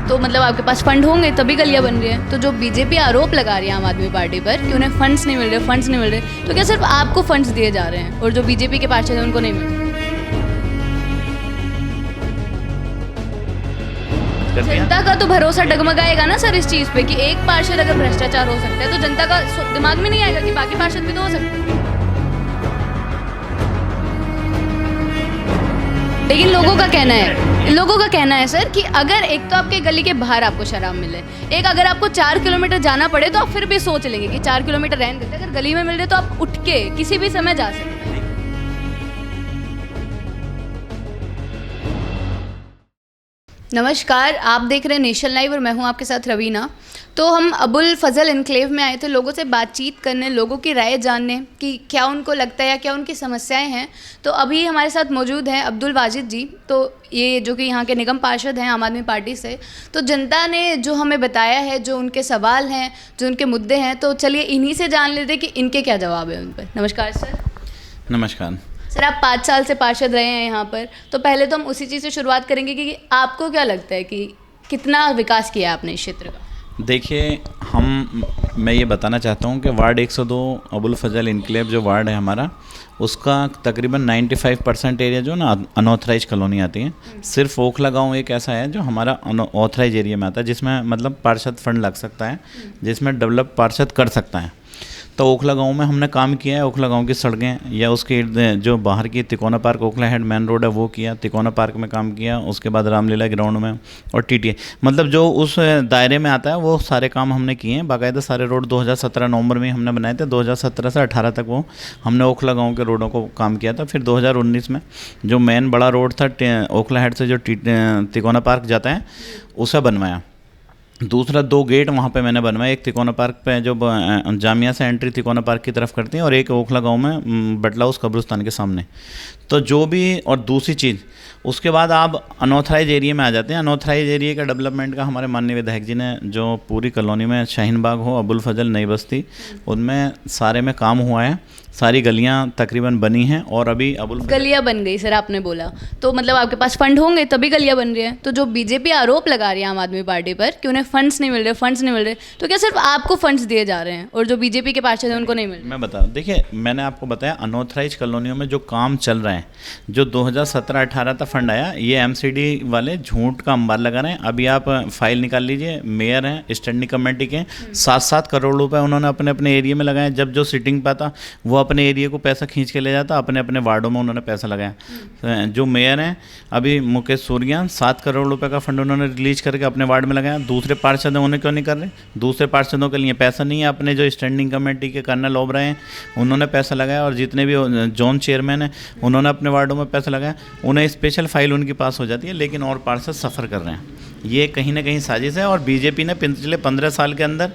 तो मतलब आपके पास फंड होंगे तभी गलियाँ बन रही है। तो जो बीजेपी आरोप लगा रही है आम आदमी पार्टी पर कि उन्हें फंड्स नहीं मिल रहे, तो क्या सिर्फ आपको फंड्स दिए जा रहे हैं और जो बीजेपी के पार्षद हैं उनको नहीं मिल रहे? जनता का तो भरोसा डगमगाएगा ना सर इस चीज़ पे कि एक पार्षद अगर भ्रष्टाचार हो सकता है तो जनता का दिमाग में नहीं आएगा कि बाकी पार्षद भी तो हो सकते हैं। लेकिन लोगों का कहना है सर कि अगर एक तो आपके गली के बाहर आपको शराब मिले, एक अगर आपको 4 किलोमीटर जाना पड़े तो आप फिर भी सोच लेंगे कि 4 किलोमीटर रहने देते, अगर गली में मिल रहे तो आप उठ के किसी भी समय जा सकते हैं। नमस्कार, आप देख रहे हैं नेशनल लाइव और मैं हूं आपके साथ रवीना। तो हम अबुल फजल इनक्लेव में आए थे लोगों से बातचीत करने, लोगों की राय जानने कि क्या उनको लगता है या क्या उनकी समस्याएं हैं। तो अभी हमारे साथ मौजूद हैं अब्दुल वाजिद जी, तो ये जो कि यहाँ के निगम पार्षद हैं आम आदमी पार्टी से। तो जनता ने जो हमें बताया है, जो उनके सवाल हैं, जो उनके मुद्दे हैं, तो चलिए इन्हीं से जान लेते हैं कि इनके क्या जवाब है उन पर। नमस्कार सर। नमस्कार सर, आप 5 साल से पार्षद रहे हैं यहाँ पर, तो पहले तो हम उसी चीज़ से शुरुआत करेंगे कि आपको क्या लगता है कि कितना विकास किया है आपने इस क्षेत्र का? देखिए, मैं ये बताना चाहता हूँ कि वार्ड 102 अबुल फजल इनक्लेव जो वार्ड है हमारा, उसका तकरीबन 95% एरिया जो ना अनऑथराइज कॉलोनी आती है। सिर्फ ओखला गांव एक ऐसा है जो हमारा ऑथराइज एरिया में आता है, जिसमें मतलब पार्षद फंड लग सकता है, जिसमें डेवलप पार्षद कर सकता है। तो ओखला गांव में हमने काम किया है। ओखला गांव की सड़कें या उसके जो बाहर की Tikona park Okhla head main road है वो किया, तिकोना पार्क में काम किया, उसके बाद रामलीला ग्राउंड में और टीटीए, मतलब जो उस दायरे में आता है वो सारे काम हमने किए हैं। बाकायदा सारे रोड 2017 नवंबर में हमने बनाए थे। 2017 से 18 तक वो हमने ओखला गाँव के रोडों को काम किया था। फिर 2019 में जो मेन बड़ा रोड था ओखला हेड से जो तिकोना पार्क जाता है उसे बनवाया। दूसरा 2 गेट वहाँ पे मैंने बनवाया, एक तिकोना पार्क पे जो जामिया से एंट्री तिकोना पार्क की तरफ करती है और एक ओखला गांव में बटला उस कब्रिस्तान के सामने। तो जो भी, और दूसरी चीज़ उसके बाद आप अनऑथराइज एरिया में आ जाते हैं। अनऑथराइज एरिया का डेवलपमेंट का हमारे माननीय विधायक जी ने जो पूरी कॉलोनी में शाहीन बाग हो, अबुल फजल, नई बस्ती, उनमें सारे में काम हुआ है। सारी गलियां तकरीबन बनी हैं और अभी गलियां बन गई सर, आपने बोला तो मतलब आपके पास फंड होंगे तभी गलियां बन रही हैं। तो जो बीजेपी आरोप लगा रही है आम आदमी पार्टी पर कि उन्हें फंड्स नहीं मिल रहे, तो क्या सिर्फ आपको फंड्स दिए जा रहे हैं और जो बीजेपी के पार्षद हैं उनको नहीं मिल रहे? मैं बता, देखिए मैंने आपको बताया अनऑथराइज कॉलोनियों में जो काम चल रहा है, जो 2017-18 तक फंड आया, ये एमसीडी वाले झूठ का अंबार लगा रहे हैं। अभी आप फाइल निकाल लीजिए, मेयर हैं स्टैंडिंग कमेटी के, 7-7 करोड़ रुपए उन्होंने अपने अपने एरिया में लगाए। जब जो सिटिंग पे था वो अपने एरिया को पैसा खींच के ले जाता, अपने अपने वार्डों में उन्होंने पैसा लगाया। जो मेयर हैं अभी मुकेश सूर्यान, 7 करोड़ रुपए का फंड उन्होंने रिलीज करके अपने वार्ड में लगाया। दूसरे पार्षद हैं उन्हें क्यों नहीं कर रहे? दूसरे पार्षदों के लिए पैसा नहीं है। अपने जो स्टैंडिंग कमेटी के कर्नल ओबराय हैं उन्होंने पैसा लगाया और जितने भी जोन चेयरमैन हैं उन्होंने अपने वार्डों में पैसा लगाया। उन्हें स्पेशल फाइल उनकी पास हो जाती है, लेकिन और पार्षद सफ़र कर रहे हैं। ये कहीं ना कहीं साजिश है और बीजेपी ने पिछले 15 साल के अंदर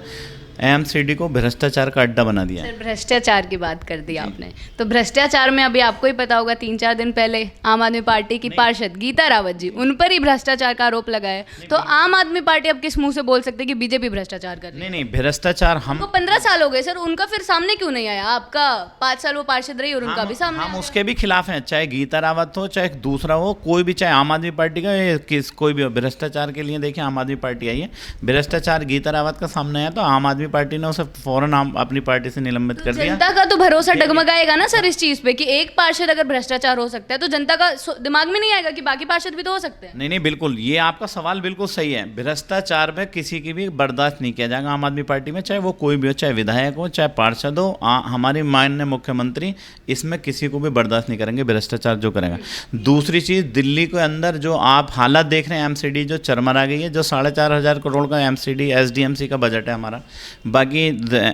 एमसीडी को भ्रष्टाचार का अड्डा बना दिया है। सर, भ्रष्टाचार की बात कर दी आपने, तो भ्रष्टाचार में अभी आपको ही पता होगा 3-4 दिन पहले आम आदमी पार्टी की पार्षद गीता रावत जी, उन पर ही भ्रष्टाचार का आरोप लगा है। तो आम आदमी पार्टी अब किस मुंह से बोल सकते हैं कि बीजेपी भ्रष्टाचार कर रही है? नहीं, भ्रष्टाचार हम 15 साल हो गए सर, उनका फिर सामने क्यों नहीं आया? आपका 5 साल वो पार्षद रही और उनका भी सामने, हम उसके भी खिलाफ हैं। चाहे गीता रावत हो, चाहे दूसरा हो, कोई भी, चाहे आम आदमी पार्टी का कोई भी हो, भ्रष्टाचार के लिए देखिए आम आदमी पार्टी आई है। भ्रष्टाचार गीता रावत का सामने आया तो आम आदमी पार्टी ने उसे फौरन अपनी पार्टी से निलंबित कर दिया। जनता का तो भरोसा डगमगाएगा ना सर इस चीज पे कि एक पार्षद अगर भ्रष्टाचार हो सकता है तो जनता का दिमाग में नहीं आएगा कि बाकी पार्षद भी तो हो सकते हैं। नहीं, बिल्कुल, ये आपका सवाल बिल्कुल सही है। भ्रष्टाचार में किसी की भी बर्दाश्त नहीं किया जाएगा आम आदमी पार्टी में, चाहे वो कोई भी हो, चाहे विधायक हो, चाहे पार्षद हो। हमारी माननीय मुख्यमंत्री इसमें किसी को भी बर्दाश्त नहीं करेंगे भ्रष्टाचार जो करेगा। दूसरी चीज़, दिल्ली के अंदर जो आप हालात देख रहे हैं, एमसीडी जो चरमरा गई है, जो 4,500 करोड़ का एमसीडी एसडीएमसी का बजट है हमारा, बाकी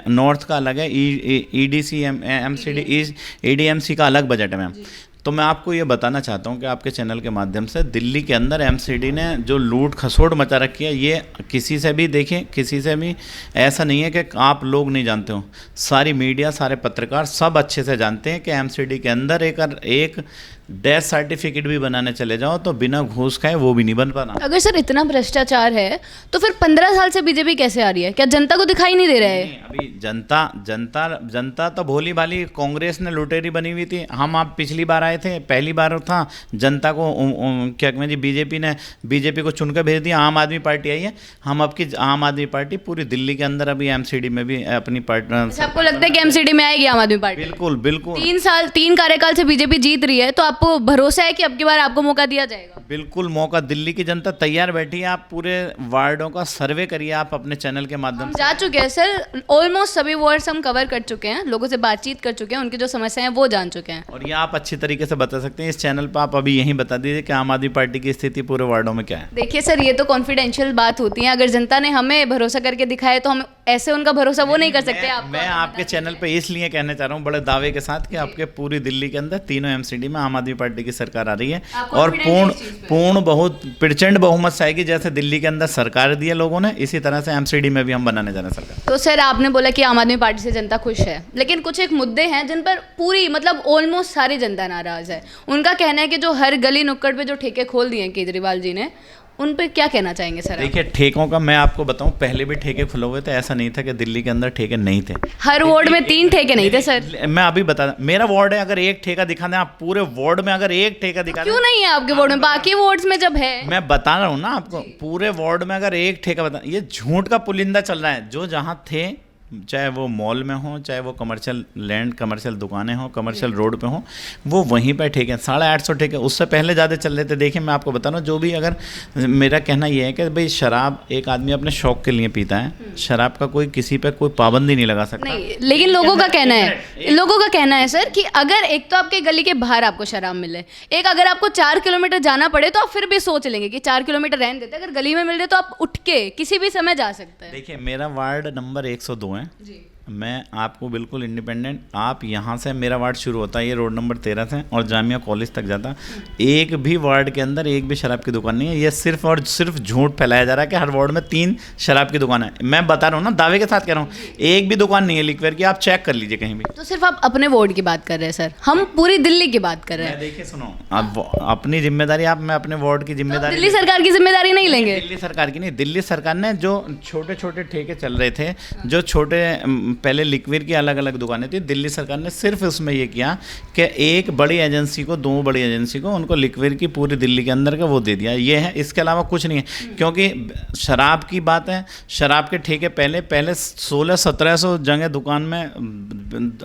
नॉर्थ का अलग है, ईडीसी एमसीडी एडीएमसी का अलग बजट है मैम। तो मैं आपको ये बताना चाहता हूँ कि आपके चैनल के माध्यम से, दिल्ली के अंदर एमसीडी ने जो लूट खसोट मचा रखी है, ये किसी से भी देखें, किसी से भी ऐसा नहीं है कि आप लोग नहीं जानते हो। सारी मीडिया, सारे पत्रकार सब अच्छे से जानते हैं कि एमसीडी के अंदर एक डेथ सर्टिफिकेट भी बनाने चले जाओ तो बिना घूस खाए वो भी नहीं बन पाना। अगर सर इतना भ्रष्टाचार है तो फिर 15 साल से बीजेपी कैसे आ रही है? क्या जनता को दिखाई नहीं दे रहा है? नहीं, अभी जनता तो भोली भाली कांग्रेस ने लुटेरी बनी हुई थी। हम आप पिछली बार आए थे, पहली बार था, जनता को क्या कहते हैं जी, बीजेपी को चुनकर भेज दिया, आम आदमी पार्टी आई है। हम आपकी आम आदमी पार्टी पूरी दिल्ली के अंदर अभी एमसीडी में भी अपनी पार्टी। आपको लगता है कि एमसीडी में आएगी आम आदमी पार्टी? बिल्कुल बिल्कुल। 3 कार्यकाल से बीजेपी जीत रही है, तो आपको भरोसा है कि अब की बार आपको मौका दिया जाएगा? बिल्कुल मौका, दिल्ली की जनता तैयार बैठी है। आप पूरे वार्डों का सर्वे करिए आप अपने चैनल के माध्यम से। जा चुके हैं सर, ऑलमोस्ट सभी वार्ड्स हम कवर कर चुके हैं, लोगों से बातचीत कर चुके हैं, उनकी जो समस्याएं हैं वो जान चुके हैं। और ये आप अच्छी तरीके से बता सकते हैं इस चैनल पर। आप अभी यही बता दीजिए कि आम आदमी पार्टी की स्थिति पूरे वार्डों में क्या है। देखिए सर, ये तो कॉन्फिडेंशियल बात होती है। अगर जनता ने हमें भरोसा करके दिखाया तो हम ऐसे उनका भरोसा वो नहीं कर सकते। मैं आपके चैनल पे इसलिए कहना चाह रहा हूँ बड़े दावे के साथ कि आपके पूरी दिल्ली के अंदर तीनों एमसीडी में आम आदमी पार्टी की सरकार आ रही है और पूर्ण बहुत प्रचंड बहुमत से आएगी। जैसे दिल्ली के अंदर सरकार दी है लोगों ने, इसी तरह से एमसीडी में भी हम बनाने जा रहे हैं सरकार। तो सर आपने बोला कि आम आदमी पार्टी से जनता खुश है, लेकिन कुछ एक मुद्दे हैं जिन पर पूरी मतलब ऑलमोस्ट सारी जनता नाराज है। उनका कहना है कि जो हर गली नुक्कड़ पे जो ठेके खोल दिए हैं केजरीवाल जी ने, उन पे क्या कहना चाहेंगे सर? देखिए ठेकों का मैं आपको बताऊं, पहले भी ठेके खुले हुए थे, ऐसा नहीं था कि दिल्ली के अंदर ठेके नहीं थे। हर वार्ड में 3 ठेके नहीं थे सर। मैं अभी बता, मेरा वार्ड है, अगर एक ठेका दिखा दें आप पूरे वार्ड में, अगर एक ठेका दिखा दें। क्यों नहीं है आपके वार्ड में? बाकी वार्ड्स में जब है। मैं बता रहा हूँ ना आपको, पूरे वार्ड में अगर एक ठेका बता, ये झूठ का पुलिंदा चल रहा है। जो जहाँ थे, चाहे वो मॉल में हो, चाहे वो कमर्शियल लैंड, कमर्शियल दुकानें हो, कमर्शियल रोड पे हो, वो वहीं पे ठेके 850 ठेके। उससे पहले ज़्यादा चल रहे थे। देखिए मैं आपको बता रहा हूँ, जो भी, अगर मेरा कहना ये है कि भाई शराब एक आदमी अपने शौक के लिए पीता है, शराब का कोई किसी पे कोई पाबंदी नहीं लगा सकता। नहीं, लेकिन लोगों का कहना है सर कि अगर एक तो आपके गली के बाहर आपको शराब मिले, एक अगर आपको 4 किलोमीटर जाना पड़े तो आप फिर भी सोच लेंगे कि 4 किलोमीटर रहने देते, अगर गली में मिल रहे तो आप उठ के किसी भी समय जा सकते हैं। देखिए मेरा वार्ड नंबर 102 है जी। मैं आपको बिल्कुल इंडिपेंडेंट, आप यहाँ से, मेरा वार्ड शुरू होता है ये रोड नंबर 13 से और जामिया कॉलेज तक जाता। एक भी वार्ड के अंदर एक भी शराब की दुकान नहीं है। ये सिर्फ और सिर्फ झूठ फैलाया जा रहा है कि हर वार्ड में 3 शराब की दुकान है। मैं बता रहा हूँ ना, दावे के साथ कह रहा हूँ, एक भी दुकान नहीं है लिक्वेयर की। आप चेक कर लीजिए कहीं भी। तो सिर्फ आप अपने वार्ड की बात कर रहे हैं सर, हम पूरी दिल्ली की बात कर रहे हैं। देखिए सुनो, आप अपनी जिम्मेदारी, आप, मैं अपने वार्ड की जिम्मेदारी, दिल्ली सरकार की जिम्मेदारी नहीं लेंगे? दिल्ली सरकार की नहीं, दिल्ली सरकार ने जो छोटे छोटे ठेके चल रहे थे, जो छोटे पहले लिक्विड की अलग अलग दुकानें थी, दिल्ली सरकार ने सिर्फ उसमें ये किया कि एक बड़ी एजेंसी को, 2 बड़ी एजेंसी को, उनको लिक्विड की पूरी दिल्ली के अंदर का वो दे दिया। ये है, इसके अलावा कुछ नहीं है। क्योंकि शराब की बात है, शराब के ठेके पहले 1600-1700 जगह दुकान में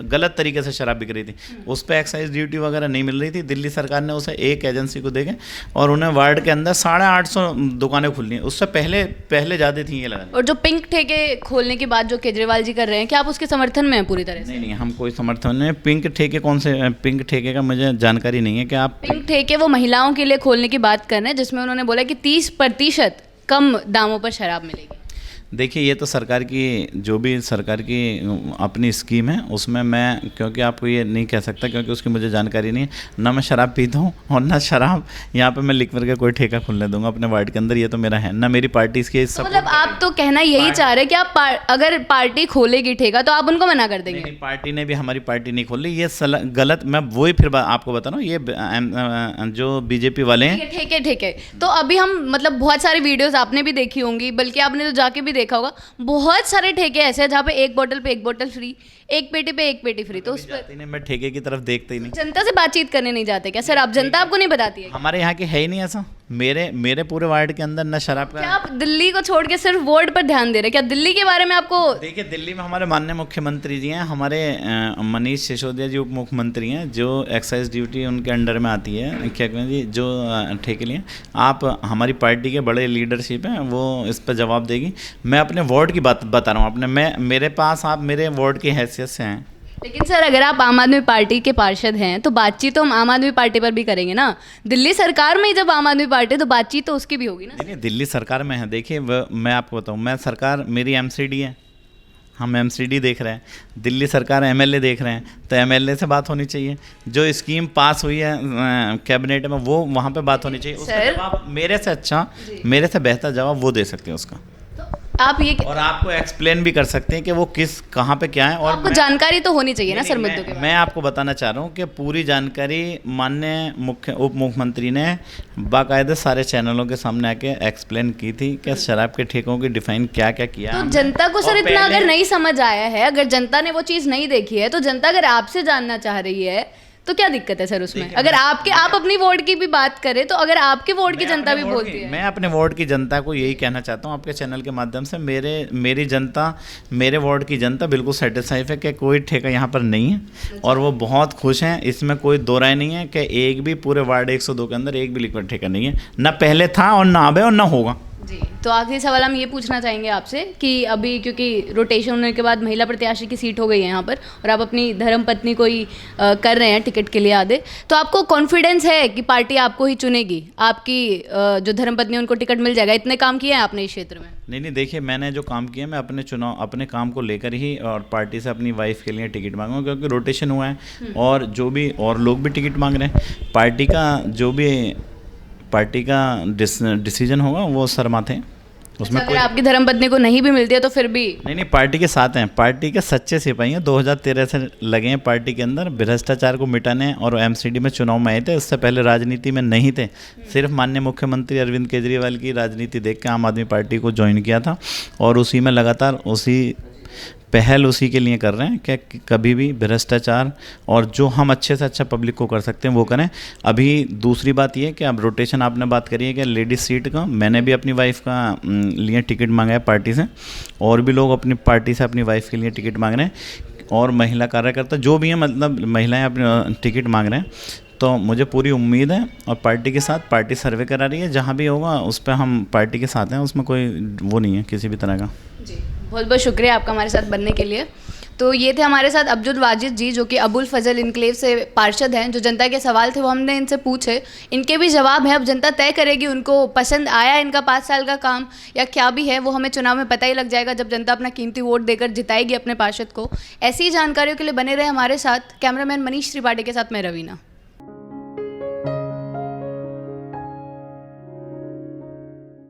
गलत तरीके से शराब बिक रही थी, उस पर एक्साइज ड्यूटी वगैरह नहीं मिल रही थी। दिल्ली सरकार ने उसे एक एजेंसी को देके और उन्हें वार्ड के अंदर 850 दुकानें खुली हैं। उससे पहले ज़्यादा थी ये लगा। और जो पिंक ठेके खोलने की बात जो केजरीवाल जी कर रहे हैं, क्या आप उसके समर्थन में हैं पूरी तरह से? नहीं, हम कोई समर्थन नहीं। पिंक ठेके कौन से? पिंक ठेके का मुझे जानकारी नहीं है कि आप। पिंक ठेके वो महिलाओं के लिए खोलने की बात कर रहे हैं, जिसमें उन्होंने बोला कि 30% कम दामों पर शराब मिलेगी। देखिए ये तो सरकार की, जो भी सरकार की अपनी स्कीम है, उसमें मैं, क्योंकि आपको ये नहीं कह सकता क्योंकि उसकी मुझे जानकारी नहीं है। ना मैं शराब पीता हूँ और ना शराब यहाँ पे मैं लिक्विड का कोई ठेका खुलने दूंगा अपने वार्ड के अंदर। ये तो मेरा है ना, मेरी पार्टी इसके सब। मतलब आप तो कहना यही चाह रहे हैं कि आप अगर पार्टी खोलेगी ठेका तो आप उनको मना कर देंगे? नहीं, पार्टी ने भी हमारी पार्टी नहीं खोली, ये गलत। मैं वही फिर आपको बता रहा हूँ, ये जो बीजेपी वाले हैं ठेके। तो अभी हम मतलब बहुत सारी वीडियोस आपने भी देखी होंगी, बल्कि आपने तो जाके भी देखा होगा, बहुत सारे ठेके ऐसे हैं जहाँ पे एक बोतल पे एक बोतल फ्री, एक पेटी पे एक पेटी फ्री। तो उस पर मैं ठेके की तरफ देखते ही नहीं। जनता से बातचीत करने नहीं जाते क्या सर आप? जनता आपको नहीं बताती है? हमारे यहाँ की है ही नहीं ऐसा। मेरे पूरे वार्ड के अंदर न शराब का। क्या आप दिल्ली को छोड़ के सिर्फ वार्ड पर ध्यान दे रहे हैं? क्या दिल्ली के बारे में आपको? देखिए दिल्ली में हमारे माननीय मुख्यमंत्री जी हैं, हमारे मनीष सिसोदिया जी उप मुख्यमंत्री हैं, जो एक्साइज ड्यूटी उनके अंडर में आती है। क्या कहें जी, जो ठेके लिए आप, हमारी पार्टी के बड़े लीडरशिप हैं, वो इस पर जवाब देगी। मैं अपने वार्ड की बात बता रहा हूँ अपने, मेरे पास आप मेरे वार्ड की हैसियत से हैं। लेकिन सर अगर आप आम आदमी पार्टी के पार्षद हैं तो बातचीत तो हम आम आदमी पार्टी पर भी करेंगे ना। दिल्ली सरकार में ही जब आम आदमी पार्टी, तो बातचीत तो उसकी भी होगी ना। नहीं, दिल्ली सरकार में है। देखिए मैं आपको बताऊँ, मैं सरकार, मेरी एमसीडी है, हम एमसीडी देख रहे हैं, दिल्ली सरकार एमएलए देख रहे हैं, तो एमएलए से बात होनी चाहिए। जो स्कीम पास हुई है कैबिनेट में, वो वहाँ पे बात होनी चाहिए। उसका जवाब मेरे से अच्छा, मेरे से बेहतर जवाब वो दे सकते हैं उसका। आप ये और आपको एक्सप्लेन भी कर सकते हैं कि वो किस कहाँ पे क्या है। और आपको जानकारी तो होनी चाहिए ना सर मुद्दों के मैं, बारे मैं आपको बताना चाह रहा हूँ कि पूरी जानकारी माननीय उप मुख्यमंत्री ने बाकायदे सारे चैनलों के सामने आके एक्सप्लेन की थी कि शराब के ठेकों की डिफाइन क्या क्या किया तो हमने। जनता को सर और इतना पहले- अगर नहीं समझ आया है, अगर जनता ने वो चीज़ नहीं देखी है, तो जनता अगर आपसे जानना चाह रही है तो क्या दिक्कत है सर उसमें? अगर आप अपनी वार्ड की भी बात करें तो अगर आपके वार्ड की मैं जनता अपने भी वार्ड बोलती की- है। मैं अपने वार्ड की जनता को यही कहना चाहता हूँ आपके चैनल के माध्यम से, मेरी जनता, मेरे वार्ड की जनता बिल्कुल सेटिस्फाइड है कि कोई ठेका यहाँ पर नहीं है और वो बहुत खुश हैं। इसमें कोई दो राय नहीं है कि एक भी पूरे वार्ड 102 के अंदर एक भी लिक्विड ठेका नहीं है, ना पहले था और ना अब है और ना होगा। जी, तो आखिरी सवाल हम ये पूछना चाहेंगे आपसे कि अभी क्योंकि रोटेशन होने के बाद महिला प्रत्याशी की सीट हो गई है यहाँ पर और आप अपनी धर्मपत्नी को ही कर रहे हैं टिकट के लिए आधे, तो आपको कॉन्फिडेंस है कि पार्टी आपको ही चुनेगी, आपकी जो धर्मपत्नी है उनको टिकट मिल जाएगा? इतने काम किए हैं आपने इस क्षेत्र में? नहीं, देखिए मैंने जो काम किया मैं अपने काम को लेकर ही और पार्टी से अपनी वाइफ के लिए टिकट मांगूंगा, क्योंकि रोटेशन हुआ है और जो भी और लोग भी टिकट मांग रहे हैं। पार्टी का डिसीजन होगा वो सर माथे, उसमें अगर आपकी धर्मपत्नी को नहीं भी मिलती है तो फिर भी? नहीं, पार्टी के साथ हैं, पार्टी के सच्चे सिपाही हैं। 2013 से लगे हैं पार्टी के अंदर भ्रष्टाचार को मिटाने और एमसीडी में चुनाव में आए थे। उससे पहले राजनीति में नहीं थे, सिर्फ माननीय मुख्यमंत्री अरविंद केजरीवाल की राजनीति देख के आम आदमी पार्टी को ज्वाइन किया था और उसी में लगातार पहल उसी के लिए कर रहे हैं कि कभी भी भ्रष्टाचार और जो हम अच्छे से अच्छा पब्लिक को कर सकते हैं वो करें। अभी दूसरी बात ये कि अब रोटेशन आपने बात करी है कि लेडीज सीट का, मैंने भी अपनी वाइफ का लिए टिकट मांगा है पार्टी से, और भी लोग अपनी पार्टी से अपनी वाइफ के लिए टिकट मांग रहे हैं और महिला कार्यकर्ता जो भी हैं, मतलब महिलाएं अपने टिकट मांग रहे हैं। तो मुझे पूरी उम्मीद है और पार्टी के साथ पार्टी सर्वे करा रही है, जहाँ भी होगा उस पर हम पार्टी के साथ हैं, उसमें कोई वो नहीं है किसी भी तरह का। जी, बहुत बहुत शुक्रिया आपका हमारे साथ बनने के लिए। तो ये थे हमारे साथ अब्दुल वाजिद जी, जो कि अबुल फजल इनक्लेव से पार्षद हैं। जो जनता के सवाल थे वो हमने इनसे पूछे, इनके भी जवाब हैं। अब जनता तय करेगी उनको पसंद आया इनका 5 साल का काम या क्या भी है, वो हमें चुनाव में पता ही लग जाएगा जब जनता अपना कीमती वोट देकर जिताएगी अपने पार्षद को। ऐसी ही जानकारियों के लिए बने रहे हमारे साथ। कैमरामैन मनीष त्रिपाठी के साथ मैं रवीना।